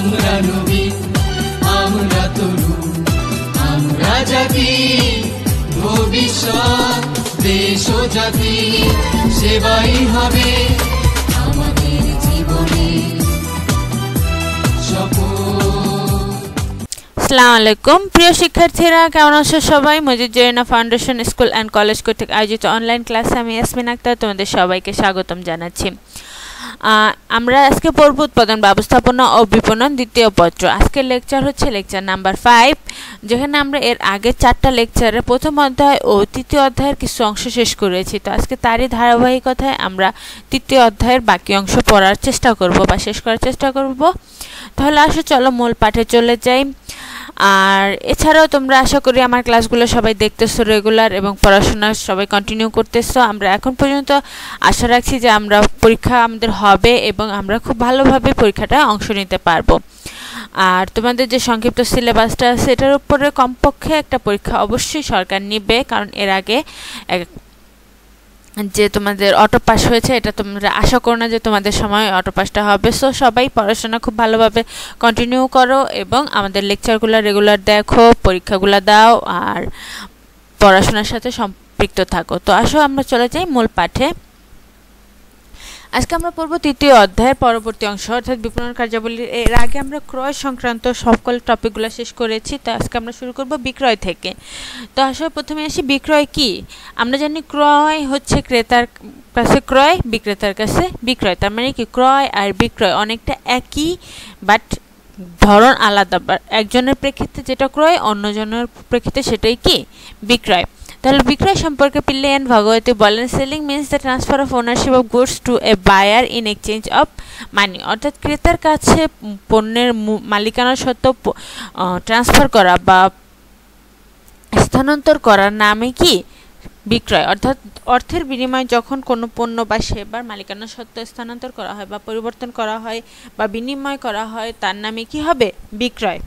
আমরা নবীন, আমরা তরুণ, আমরা জাতি, ভবিষ্যৎ দেশ ও জাতি সেবাই হবে আমাদের জীবনে আসসালামু আলাইকুম প্রিয় শিক্ষার্থীরা, কেমন আছো সবাই? Majid Jarina foundation school and college কর্তৃক আয়োজিত অনলাইন ক্লাসে আমি ইয়াসমিন আক্তার তোমাদের সবাইকে স্বাগতম জানাচ্ছি। আমরা আজকে পড়ব উৎপাদন ব্যবস্থাপনা ও বিপণন দ্বিতীয় পত্র। আজকের লেকচার হচ্ছে লেকচার নাম্বার 5, যেখানে আমরা এর আগে 4টা লেকচারে প্রথম অধ্যায় ও তৃতীয় অধ্যায়ের কিছু অংশ শেষ করেছি। তো আজকে তারই ধারাবাহিকতায় আমরা তৃতীয় অধ্যায়ের বাকি অংশ পড়ার চেষ্টা করব বা শেষ করার চেষ্টা করব। তাহলে আসো চলো মূল পাঠে চলে যাই। আর এছাড়াও তোমরা আশা করি আমার ক্লাসগুলো সবাই দেখতেছো রেগুলার এবং পড়াশোনা সবাই কন্টিনিউ করতেছো। আমরা এখন পর্যন্ত আশা রাখছি যে আমরা পরীক্ষা আমাদের হবে এবং আমরা খুব ভালোভাবে পরীক্ষাটা অংশ নিতে পারবো। আর তোমাদের যে সংক্ষিপ্ত সিলেবাসটা আছে এটার উপরে কমপক্ষে একটা পরীক্ষা অবশ্যই সরকার নেবে, কারণ এর আগে যে তোমাদের অটো পাস হয়েছে এটা তোমরা আশা করো না যে তোমাদের সময় অটো পাসটা হবে। সো সবাই পড়াশোনা খুব ভালোভাবে কন্টিনিউ করো এবং আমাদের লেকচারগুলো রেগুলার দেখো, পরীক্ষাগুলো দাও আর পড়াশোনার সাথে সম্পৃক্ত থাকো। তো আসো আমরা চলে যাই মূল পাঠে। আজকে আমরা পড়ব তৃতীয় অধ্যায়ের পরবর্তী অংশ, অর্থাৎ বিপণন কার্যাবলীর। এর আগে আমরা ক্রয় সংক্রান্ত সকল টপিকগুলো শেষ করেছি। তো আজকে আমরা শুরু করব বিক্রয় থেকে। তো আসলে প্রথমে আসি বিক্রয় কি। আমরা জানি ক্রয় হচ্ছে ক্রেতার কাছে ক্রয়, বিক্রেতার কাছে বিক্রয়। তার মানে কি ক্রয় আর বিক্রয় অনেকটা একই, বাট ধরন আলাদা। একজনের প্রেক্ষিতে যেটা ক্রয়, অন্যজনের প্রেক্ষিতে সেটাই কি বিক্রয়। তাহলে বিক্রয় সম্পর্কে পিল্লে এন্ড ভাগবতী বলেন, selling means the transfer of ownership of goods to a buyer in exchange of money. অর্থাৎ ক্রেতার কাছে পণ্যের মালিকানা সত্ত্ব ট্রান্সফার করা বা স্থানান্তর করার নামে কি বিক্রয়। অর্থাৎ অর্থের বিনিময়ে যখন কোনো পণ্য বা সেবার মালিকানা সত্ত্ব স্থানান্তর করা হয় বা পরিবর্তন করা হয় বা বিনিময় করা হয় তার নামে কি হবে বিক্রয়।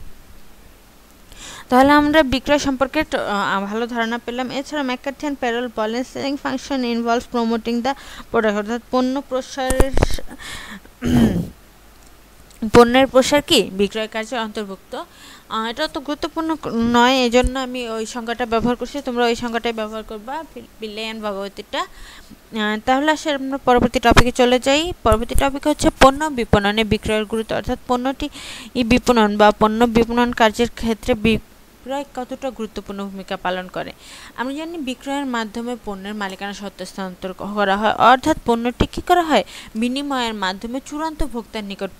তাহলে আমরা বিক্রয় সম্পর্কে ভালো ধারণা পেলাম। এছাড়া ম্যাকার্থি এন্ড প্যারেল বলেন, selling function involves promoting the product. অর্থাৎ পণ্যের প্রসার কি বিক্রয় কার্যের অন্তর্ভুক্ত। এটা তো গুরুত্বপূর্ণ নয়, এই জন্য আমি ওই সংজ্ঞাটা ব্যবহার করছি, তোমরা ওই সংজ্ঞাটাই ব্যবহার করবা, পিল্লে এন্ড ভাগবতীটা। তাহলে আসলে আমরা পরবর্তী টপিকে চলে যাই। পরবর্তী টপিক হচ্ছে পণ্য বিপণনে বিক্রয়ের গুরুত্ব। অর্থাৎ পণ্যটি বিপণন বা পণ্য বিপণন কার্যের ক্ষেত্রে বিক্রয় কতটা গুরুত্বপূর্ণ ভূমিকা পালন করে। আমরা জানি বিক্রয়ের মাধ্যমে পণ্যের মালিকানা সত্ত্ব স্থানান্তর করা হয়, অর্থাৎ পণ্যটি কী করা হয় বিনিময়ের মাধ্যমে চূড়ান্ত ভোক্তার নিকট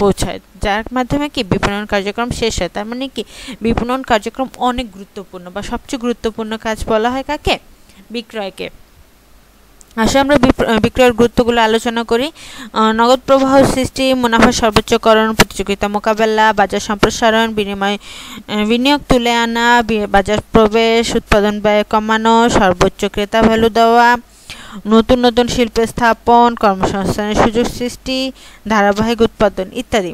পৌঁছায়, যার মাধ্যমে কি বিপণন কার্যক্রম শেষ হয়। তার মানে কি বিপণন কার্যক্রম অনেক গুরুত্বপূর্ণ বা সবচেয়ে গুরুত্বপূর্ণ কাজ বলা হয় কাকে, বিক্রয়কে। আসলে আমরা বিক্রয়ের গুরুত্বগুলো আলোচনা করি। নগদ প্রবাহ সৃষ্টি, মুনাফা সর্বোচ্চকরণ, প্রতিযোগিতা মোকাবেলা, বাজার সম্প্রসারণ, বিনিয়োগ তুলে আনা, বাজার প্রবেশ, উৎপাদন ব্যয় কমানো, সর্বোচ্চ ক্রেতা ভ্যালু দেওয়া, নতুন নতুন শিল্পের স্থাপন, কর্মসংস্থানের সুযোগ সৃষ্টি, ধারাবাহিক উৎপাদন ইত্যাদি।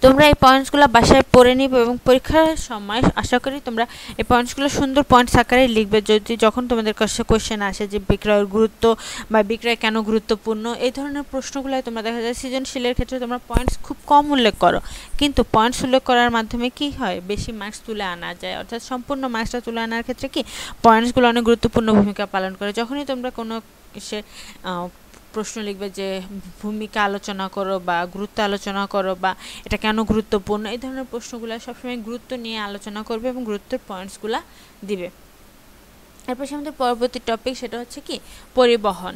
তোমরা এই পয়েন্টসগুলো বাসায় পড়ে নিবে এবং পরীক্ষার সময় আশা করি তোমরা এই পয়েন্টসগুলো সুন্দর পয়েন্টস আকারে লিখবে। যখন তোমাদের কাছে কোয়েশ্চেন আসে যে বিক্রয়ের গুরুত্ব বা বিক্রয় কেন গুরুত্বপূর্ণ, এই ধরনের প্রশ্নগুলো তোমরা দেখা যায় সৃজনশীলের ক্ষেত্রে তোমরা পয়েন্টস খুব কম উল্লেখ করো, কিন্তু পয়েন্টস উল্লেখ করার মাধ্যমে কি হয় বেশি মার্কস তুলে আনা যায়। অর্থাৎ সম্পূর্ণ মার্কসটা তুলে আনার ক্ষেত্রে কি পয়েন্টসগুলো অনেক গুরুত্বপূর্ণ ভূমিকা পালন করে। যখনই তোমরা কোনো প্রশ্ন লিখবে যে ভূমিকা আলোচনা করো বা গুরুত্ব আলোচনা করো বা এটা কেন গুরুত্বপূর্ণ, এই ধরনের প্রশ্নগুলো সবসময় গুরুত্ব নিয়ে আলোচনা করবে এবং গুরুত্বের পয়েন্টসগুলো দিবে। এরপর আমাদের পরবর্তী টপিক সেটা হচ্ছে কি পরিবহন।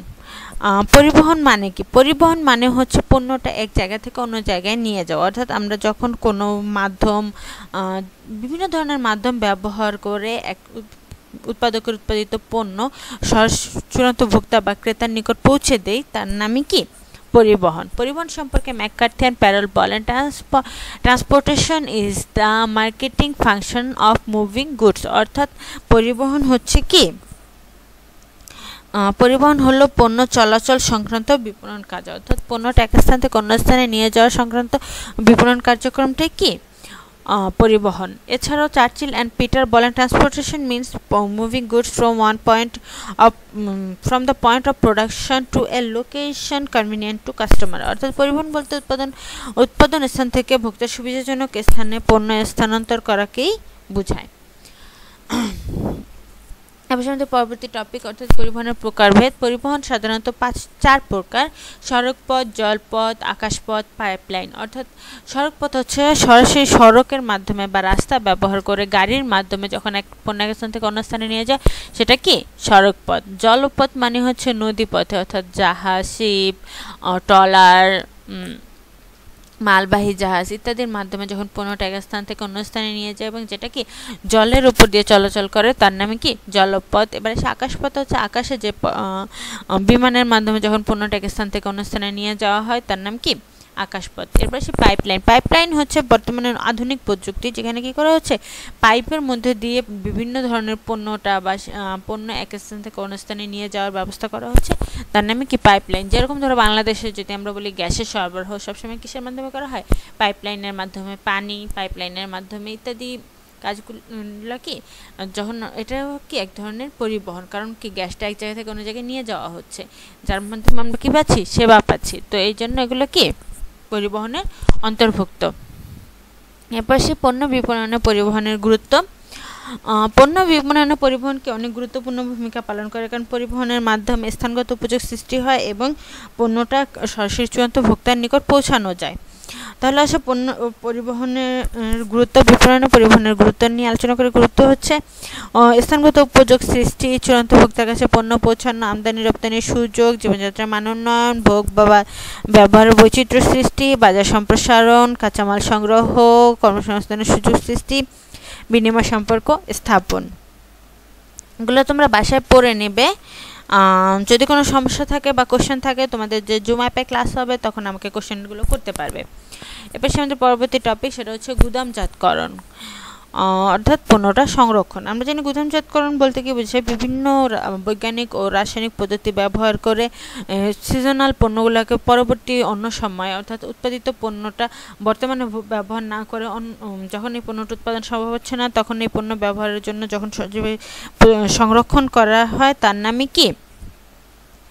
পরিবহন মানে কি? পরিবহন মানে হচ্ছে পণ্যটা এক জায়গা থেকে অন্য জায়গায় নিয়ে যাওয়া। অর্থাৎ আমরা যখন কোনো মাধ্যম বিভিন্ন ধরনের মাধ্যম ব্যবহার করে এক উৎপাদকের উৎপাদিত পণ্য চূড়ান্ত ভোক্তা বা ক্রেতার নিকট পৌঁছে দেয় তার নামই কি পরিবহন। পরিবহন সম্পর্কে ম্যাকার্থি এন্ড প্যারেল বলেন, transportation is the marketing function of moving goods. অর্থাৎ পরিবহন হচ্ছে কি পরিবহন হলো পণ্য চলাচল সংক্রান্ত বিপণন কাজ। অর্থাৎ পণ্যটা এক স্থান থেকে অন্য স্থানে নিয়ে যাওয়া সংক্রান্ত বিপণন কার্যক্রমটাই কি পরিবহন। এছাড়াও চার্চিল অ্যান্ড পিটার বলেন transportation means moving goods from one point of from the point of production to a location convenient to customer. অর্থাৎ পরিবহন বলতে উৎপাদন স্থান থেকে ভোক্তার সুবিধাজনক স্থানে পণ্য স্থানান্তর করাকেই বোঝায়। এবার আমাদের পরবর্তী টপিক অর্থাৎ পরিবহনের প্রকারভেদ। পরিবহন সাধারণত 4 প্রকার: সড়কপথ, জলপথ, আকাশপথ, পাইপলাইন। অর্থাৎ সড়কপথ হচ্ছে সরাসরি সড়কের মাধ্যমে বা রাস্তা ব্যবহার করে গাড়ির মাধ্যমে যখন এক পণ্য এক স্থান থেকে অন্য স্থানে নিয়ে যায় সেটা কি সড়কপথ। জলপথ মানে হচ্ছে নদী পথে অর্থাৎ জাহাজ, শিপ, ট্রলার, মালবাহী জাহাজ ইত্যাদির মাধ্যমে যখন পণ্যটা এক স্থান থেকে অন্য স্থানে নিয়ে যায় এবং যেটা কি জলের উপর দিয়ে চলাচল করে তার নামে কি জলপথ। এবারে সে আকাশপথ হচ্ছে আকাশে যে বিমানের মাধ্যমে যখন পণ্যটা এক স্থান থেকে অন্য স্থানে নিয়ে যাওয়া হয় তার নাম কি আকাশপথ। এরপর সে পাইপলাইন। পাইপলাইন হচ্ছে বর্তমানে আধুনিক প্রযুক্তি যেখানে কি করা হচ্ছে পাইপের মধ্যে দিয়ে বিভিন্ন ধরনের পণ্যটা বা পণ্য এক স্থান থেকে অন্য স্থানে নিয়ে যাওয়ার ব্যবস্থা করা হচ্ছে তার নামে কি পাইপলাইন। যেরকম ধরো বাংলাদেশে যদি আমরা বলি গ্যাসের সরবরাহ সবসময় কিসের মাধ্যমে করা হয় পাইপলাইনের মাধ্যমে, পানি পাইপলাইনের মাধ্যমে ইত্যাদি কাজগুলো কি যখন এটা কি এক ধরনের পরিবহন, কারণ কি গ্যাসটা এক জায়গা থেকে অন্য জায়গায় নিয়ে যাওয়া হচ্ছে যার মাধ্যমে আমরা কি পাচ্ছি সেবা পাচ্ছি, তো এই জন্য এগুলো কি পরিবহনের অন্তর্ভুক্ত। এরপর সে পণ্য বিপণনে পরিবহনের গুরুত্ব। পণ্য বিপণনে পরিবহনকে অনেক গুরুত্বপূর্ণ ভূমিকা পালন করে, কারণ পরিবহনের মাধ্যমে স্থানগত উপযোগ সৃষ্টি হয় এবং পণ্যটা সরাসরি চূড়ান্ত ভোক্তার নিকট পৌঁছানো যায়। তাহলে আসে পণ্য পরিবহনের গুরুত্ব। বিপণনে পরিবহনের গুরুত্ব নিয়ে আলোচনা করে। গুরুত্ব হচ্ছে স্থানগত উপযোগ সৃষ্টি, চূড়ান্ত ভোক্তার কাছে পণ্য পৌঁছানো, আমদানি রপ্তানির সুযোগ, জীবনযাত্রার মান উন্নয়ন, ভোগ বা ব্যবহারের বৈচিত্র্য সৃষ্টি, বাজার সম্প্রসারণ, কাঁচামাল সংগ্রহ, কর্মসংস্থানের সুযোগ সৃষ্টি, বিনিময় সম্পর্ক স্থাপন। এগুলো তোমরা বাসায় পড়ে নেবে। যদি কোনো সমস্যা থাকে বা কোশ্চেন থাকে তোমাদের যে জুম অ্যাপে ক্লাস হবে তখন আমাকে কোশ্চেনগুলো করতে পারবে। এরপর আমাদের পরবর্তী টপিক সেটা হচ্ছে গুদামজাতকরণ অর্থাৎ পণ্যটা সংরক্ষণ। আমরা জানি গুদামজাতকরণ বলতে কি বোঝায় বিভিন্ন বৈজ্ঞানিক ও রাসায়নিক পদ্ধতি ব্যবহার করে সিজনাল পণ্যগুলোকে পরবর্তী অন্য সময় অর্থাৎ উৎপাদিত পণ্যটা বর্তমানে ব্যবহার না করে যখন এই পণ্যটা উৎপাদন সম্ভব হচ্ছে না তখন এই পণ্য ব্যবহারের জন্য যখন সংরক্ষণ করা হয় তার নামই কি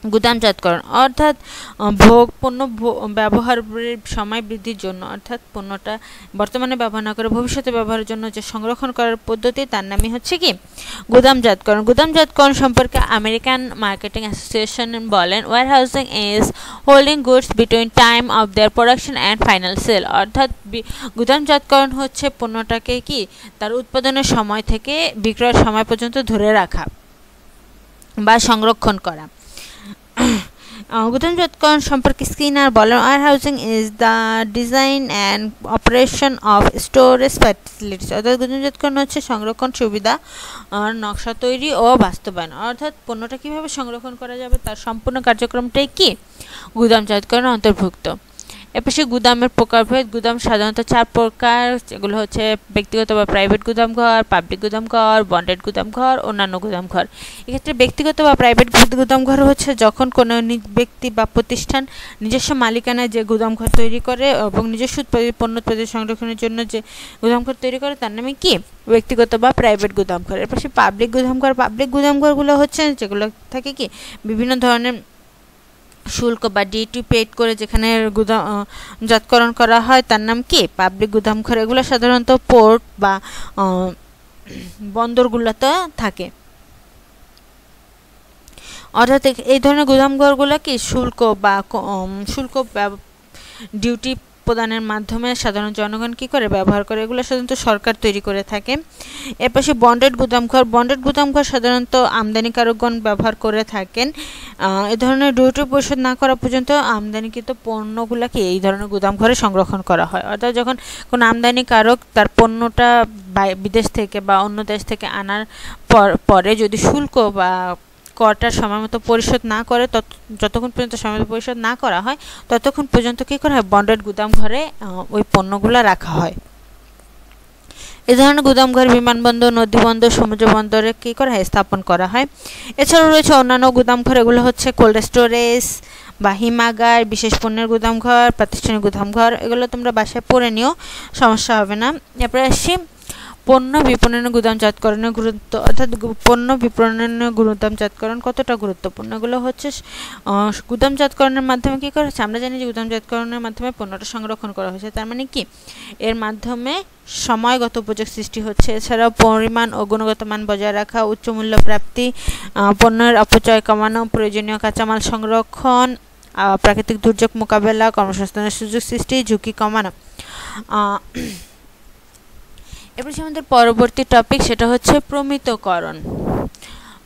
গুদামজাতকরণ। অর্থাৎ পণ্য ব্যবহারের সময় বৃদ্ধির জন্য অর্থাৎ পণ্যটা বর্তমানে ব্যবহার না করে ভবিষ্যতে ব্যবহারের জন্য যে সংরক্ষণ করার পদ্ধতি তার নামই হচ্ছে কি গুদামজাতকরণ। গুদামজাতকরণ সম্পর্কে আমেরিকান মার্কেটিং অ্যাসোসিয়েশন বলেন warehousing is holding goods between time of their production and final sale. অর্থাৎ গুদামজাতকরণ হচ্ছে পণ্যটাকে কি তার উৎপাদনের সময় থেকে বিক্রয়ের সময় পর্যন্ত ধরে রাখা বা সংরক্ষণ করা। গুদামজাতকরণ সম্পর্কে স্কিনার বলেন warehousing is the design and operation of storage facilities. অর্থাৎ গুদামজাতকরণ হচ্ছে সংরক্ষণ সুবিধা নকশা তৈরি ও বাস্তবায়ন। অর্থাৎ পণ্যটা কীভাবে সংরক্ষণ করা যাবে তার সম্পূর্ণ কার্যক্রমটাই কি গুদামজাতকরণ অন্তর্ভুক্ত। এরপর সে গুদামের প্রকারভেদ। গুদাম সাধারণত 4 প্রকার, যেগুলো হচ্ছে ব্যক্তিগত বা প্রাইভেট গুদামঘর, পাবলিক গুদামঘর, বন্ডেড গুদামঘর, অন্যান্য গুদামঘর। এক্ষেত্রে ব্যক্তিগত বা প্রাইভেট গুদামঘর হচ্ছে যখন কোনো ব্যক্তি বা প্রতিষ্ঠান নিজস্ব মালিকানায় যে গুদামঘর তৈরি করে এবং নিজস্ব পণ্য উৎপাদন সংরক্ষণের জন্য যে গুদামঘর তৈরি করে তার নামে কি ব্যক্তিগত বা প্রাইভেট গুদামঘর। এরপর সে পাবলিক গুদামঘর। পাবলিক গুদামঘরগুলো হচ্ছে যেগুলো থাকে কি বিভিন্ন ধরনের শুল্ক বা ডিউটি পেড করে যেখানে গুদামজাতকরণ করা হয় তার নাম কি পাবলিক গুদামঘর। এগুলো সাধারণত পোর্ট বা বন্দরগুলোতে থাকে। অর্থাৎ এই ধরনের গুদামঘরগুলো কি শুল্ক ডিউটি প্রদানের মাধ্যমে সাধারণ জনগণ কি করে ব্যবহার করে, এগুলো সাধারণত সরকার তৈরি করে থাকে। এর পাশে বন্ডেড গুদামঘর। বন্ডেড গুদামঘর সাধারণত আমদানিকারকগণ ব্যবহার করে থাকেন। এ ধরনের ডিউটি পরিশোধ না করা পর্যন্ত আমদানিকৃত পণ্যগুলোকে এই ধরনের গুদামঘরে সংরক্ষণ করা হয়। অর্থাৎ যখন কোনো আমদানিকারক তার পণ্যটা বিদেশ থেকে বা অন্য দেশ থেকে আনার পরে যদি শুল্ক বা করটার সময় মতো পরিশোধ না করে যতক্ষণ পর্যন্ত সময় মতো পরিশোধ না করা হয় ততক্ষণ পর্যন্ত কী করা হয় বন্ডেড গুদামঘরে ওই পণ্যগুলো রাখা হয়। এই ধরনের গুদামঘর বিমানবন্দর, নদীবন্দর, সমুদ্র বন্দরে কী করা হয় স্থাপন করা হয়। এছাড়াও রয়েছে অন্যান্য গুদামঘর। এগুলো হচ্ছে কোল্ড স্টোরেজ বা হিমাগার, বিশেষ পণ্যের গুদামঘর, প্রাতিষ্ঠানিক গুদামঘর, এগুলো তোমরা বাসায় পড়ে নিও, সমস্যা হবে না। এরপরে আসি পণ্য বিপণন গুদামজাতকরণের গুরুত্ব, অর্থাৎ পণ্য বিপণন গুদামজাতকরণ কতটা গুরুত্বপূর্ণ। এগুলো হচ্ছে গুদামজাতকরণের মাধ্যমে কী করা হচ্ছে, আমরা জানি যে গুদামজাতকরণের মাধ্যমে পণ্যটা সংরক্ষণ করা হয়েছে, তার মানে কি এর মাধ্যমে সময়গত উপযোগ সৃষ্টি হচ্ছে। এছাড়াও পরিমাণ ও গুণগত মান বজায় রাখা, উচ্চ মূল্য প্রাপ্তি, পণ্যের অপচয় কমানো, প্রয়োজনীয় কাঁচামাল সংরক্ষণ, প্রাকৃতিক দুর্যোগ মোকাবেলা, কর্মসংস্থানের সুযোগ সৃষ্টি, ঝুঁকি কমানো। এরপর আমাদের পরবর্তী টপিক, সেটা হচ্ছে প্রমিতকরণ।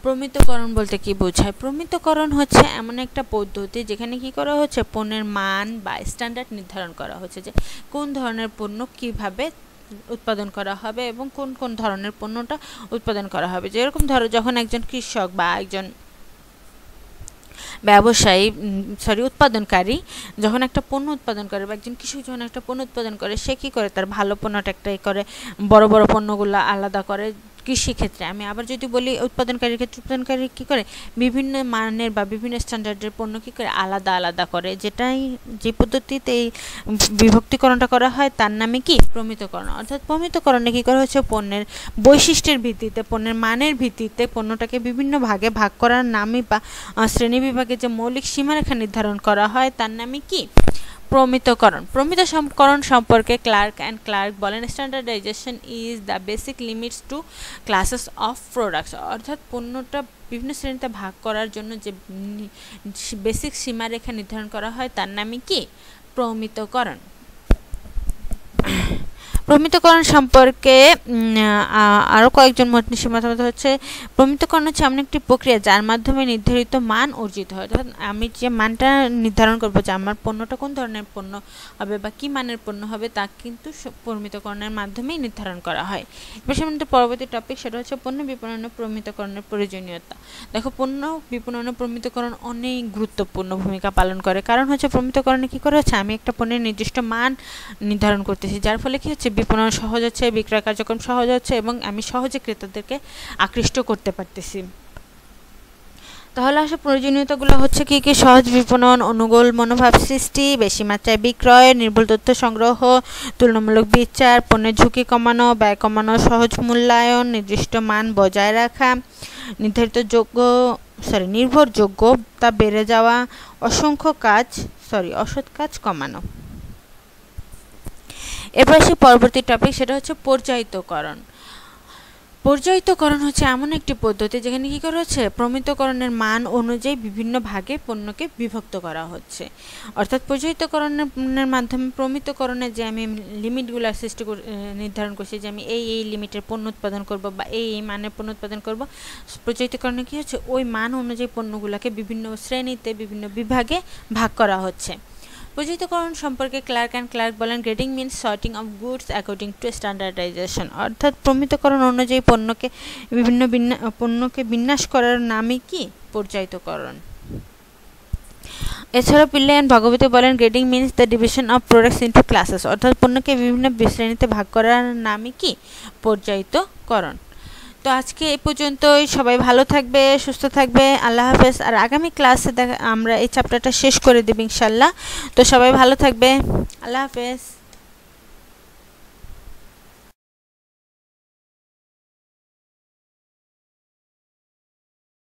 প্রমিতকরণ বলতে কি বোঝায়? প্রমিতকরণ হচ্ছে এমন একটা পদ্ধতি যেখানে কি করা হচ্ছে, পণ্যের মান বা স্ট্যান্ডার্ড নির্ধারণ করা হচ্ছে, যে কোন ধরনের পণ্য কিভাবে উৎপাদন করা হবে এবং কোন কোন ধরনের পণ্যটা উৎপাদন করা হবে। যেরকম ধরো যখন একজন কৃষক বা একজন ব্যবসায়ী উৎপাদনকারী যখন একটা পণ্য উৎপাদন করে, বা একজন কৃষক যখন একটা পণ্য উৎপাদন করে, সে কী করে, তার ভালো পণ্যটা একটাই করে, বড় বড় পণ্যগুলো আলাদা করে। কৃষিক্ষেত্রে আমি আবার যদি বলি উৎপাদনকারীর ক্ষেত্রে, উৎপাদনকারী কী করে, বিভিন্ন মানের বা বিভিন্ন স্ট্যান্ডার্ডের পণ্য কী করে আলাদা আলাদা করে। যে পদ্ধতিতে এই বিভক্তিকরণটা করা হয় তার নামে কি প্রমিতকরণ। অর্থাৎ প্রমিতকরণে কী করা হচ্ছে, পণ্যের বৈশিষ্ট্যের ভিত্তিতে, পণ্যের মানের ভিত্তিতে পণ্যটাকে বিভিন্ন ভাগে ভাগ করার নামে বা শ্রেণী বিভাগে যে মৌলিক সীমারেখা নির্ধারণ করা হয় তার নামে কি প্রমিতকরণ। প্রমিতকরণ সম্পর্কে ক্লার্ক অ্যান্ড ক্লার্ক বলেন, standardization is the basic limits to classes of products. অর্থাৎ পণ্যটা বিভিন্ন শ্রেণীতে ভাগ করার জন্য যে বেসিক সীমারেখা নির্ধারণ করা হয় তার নামে কি প্রমিতকরণ। প্রমিতকরণ সম্পর্কে আরও কয়েকজন মতামত হচ্ছে, প্রমিতকরণ হচ্ছে এমন একটি প্রক্রিয়া যার মাধ্যমে নির্ধারিত মান অর্জিত হয়। অর্থাৎ আমি যে মানটা নির্ধারণ করবো যে আমার পণ্যটা কোন ধরনের পণ্য হবে বা কী মানের পণ্য হবে, তা কিন্তু প্রমিতকরণের মাধ্যমেই নির্ধারণ করা হয়। এবার আমাদের পরবর্তী টপিক, সেটা হচ্ছে পণ্য বিপণন প্রমিতকরণের প্রয়োজনীয়তা। দেখো, পণ্য বিপণন প্রমিতকরণ অনেক গুরুত্বপূর্ণ ভূমিকা পালন করে। কারণ হচ্ছে প্রমিতকরণে কী করা হচ্ছে, আমি একটা পণ্যের নির্দিষ্ট মান নির্ধারণ করতেছি, যার ফলে কী হচ্ছে, বিপণন সহজ হচ্ছে, বিক্রয় কার্যক্রম সহজ হচ্ছে এবং আমি সহজে ক্রেতাদেরকে আকৃষ্ট করতে পারতেছি। তাহলে আসলে প্রয়োজনীয়তাগুলো হচ্ছে কি কি, সহজ বিপণন, অনুকূল মনোভাব সৃষ্টি, বেশি মাত্রায় বিক্রয়, নির্ভুল তথ্য সংগ্রহ, তুলনামূলক বিচার, পণ্যের ঝুঁকি কমানো, ব্যয় কমানো, সহজ মূল্যায়ন, নির্দিষ্ট মান বজায় রাখা, নির্ভরযোগ্যতা বেড়ে যাওয়া, অসৎ কাজ কমানো। এরপর আসি পরবর্তী টপিক, সেটা হচ্ছে পর্যায়িতকরণ। পর্যায়িতকরণ হচ্ছে এমন একটি পদ্ধতি যেখানে কী করা হচ্ছে, প্রমিতকরণের মান অনুযায়ী বিভিন্ন ভাগে পণ্যকে বিভক্ত করা হচ্ছে। অর্থাৎ পর্যায়িতকরণের মাধ্যমে প্রমিতকরণের যে আমি লিমিটগুলো নির্ধারণ করছি, যে আমি এই লিমিটের পণ্য উৎপাদন করব বা এই মানের পণ্য উৎপাদন করব, পর্যায়িতকরণে কী হচ্ছে, ওই মান অনুযায়ী পণ্যগুলোকে বিভিন্ন শ্রেণীতে বিভিন্ন বিভাগে ভাগ করা হচ্ছে। পর্যায়িতকরণ সম্পর্কে ক্লার্ক অ্যান্ড ক্লার্ক বলেন, grading means sorting of goods according to standardisation. অর্থাৎ প্রমিতকরণ অনুযায়ী পণ্যকে বিন্যাস করার নামই কি পর্যায়িতকরণ। এছাড়াও পিল্লাই অ্যান্ড ভাগবতী বলেন, grading means the division of products into classes. অর্থাৎ পণ্যকে বিভিন্ন শ্রেণীতে ভাগ করার নামই কি পর্যায়িতকরণ। তো আজকে এই পর্যন্তই। সবাই ভালো থাকবে, সুস্থ থাকবে, আল্লাহ হাফেজ। আর আগামী ক্লাসে আমরা এই চ্যাপ্টারটা শেষ করে দেব ইনশাল্লাহ। তো সবাই ভালো থাকবে, আল্লাহ হাফেজ।